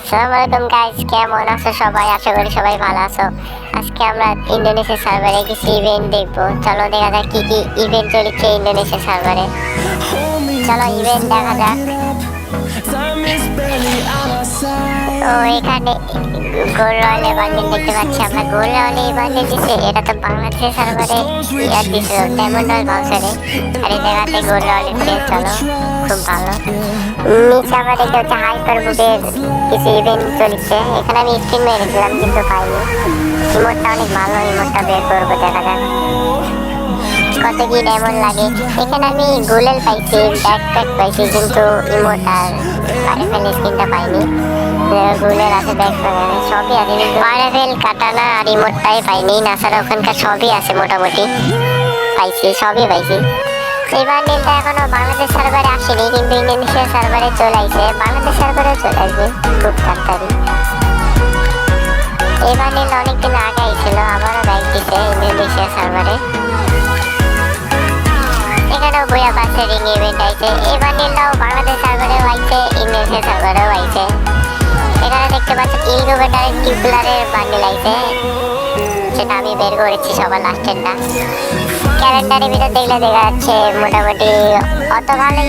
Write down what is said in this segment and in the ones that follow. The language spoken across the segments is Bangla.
আসসালামু আলাইকুম গাইস, কেমন আছো সবাই? আশা করি সবাই ভালো আছো। আজকে আমরা ইন্দোনেশিয়া সার্ভারে কিছু ইভেন্ট দেখবো। চলো দেখা যাক কি কি ইভেন্ট চলছে ইন্দোনেশিয়া সার্ভারে। চলো ইভেন্ট দেখা যাক। তো এখানে গোল রয়্যাল বান্ডিল দেখতে পাচ্ছি আমরা। গোল রয়্যাল বান্ডিল দিচ্ছে, এটা তো বাংলাদেশের সার্ভারে ইয়ার দিছে ডায়মন্ড রয়্যাল ভাউচারে। আর এই জায়গাতে গোল রয়্যাল প্লেস, চলো খুব ভালো। নিচে আমরা দেখতে হচ্ছে হাইপার বুকের কিছু ইভেন্ট চলছে। এখানে আমি স্ক্রিন মেরেছিলাম কিন্তু পাইনি। ইমোটটা অনেক ভালো, ইমোটটা বের করবো, দেখা যাক কত কি ডায়মন্ড লাগে। এখানে আমি গোলেল পাইছি, ব্যাকপ্যাক পাইছি, কিন্তু ইমোট আর পারেফেল স্কিনটা পাইনি। গোলেল আছে, ব্যাকপ্যাক সবই আছে, কিন্তু পারেফেল কাটানা আর ইমোটটাই পাইনি। নাছাড়া ওখানকার সবই আছে, মোটামুটি পাইছি, সবই পাইছি। এবার নীলটা এখনো বাংলাদেশ সার্ভারে আসেনি, কিন্তু ইন্দোনেশিয়া সার্ভারে চলে আসে। বাংলাদেশ সার্ভারেও চলে আসবে খুব তাড়াতাড়ি। এবার নীল অনেকদিন আগে আইছিল, আবারও ব্যাক দিছে ইন্দোনেশিয়া সার্ভারে। এখানেও বইয়া পাশে রিং ইভেন্ট আইছে। এবার নীলটাও বাংলাদেশ সার্ভারেও আইছে, ইন্দোনেশিয়া সার্ভারেও আইছে। এখানে দেখতে পাচ্ছ ইনকিউবেটরের টিউবুলারের বান্ডিল আইছে, সেটা আমি বের করেছি সবার লাস্টেরটা। ক্যালেন্ডারের ভিতর দেখলে দেখা যাচ্ছে মোটামুটি অত ভালো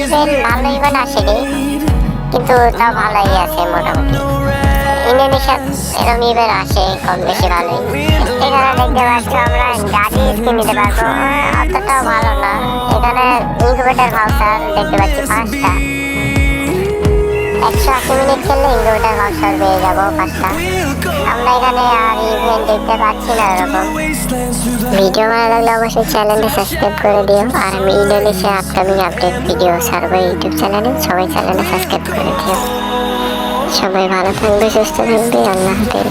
ইভেন্ট আসেনি, কিন্তু তাও ভালোই আছে মোটামুটি। ইন্দোনেশিয়া এরকম ইভেন্ট আসে কম বেশি ভালোই। এখানে দেখতে পাচ্ছ আমরা গাড়ি স্কিন নিতে পারবো, অতটাও ভালো না। এখানে ইনকিউবেটর ভাউচার দেখতে পাচ্ছি 5টা। 180 মিনিট খেললে ইনকিউবেটর ভাউচার পেয়ে যাবো 5টা। আমরা এখানে আর ইভেন্ট দেখতে পাচ্ছি না এরকম। ভিডিও ভালো লাগলে অবশ্যই চ্যানেলটি সাবস্ক্রাইব করে দিও। আর আমি ইন্দোনেশিয়া আপকামিং আপডেট ভিডিও ছাড়বো ইউটিউব চ্যানেলে, সবাই চ্যানেলে সাবস্ক্রাইব করে দিও। সবাই ভালো থাকবে, সুস্থ থাকবে, আল্লাহ হাফেজ।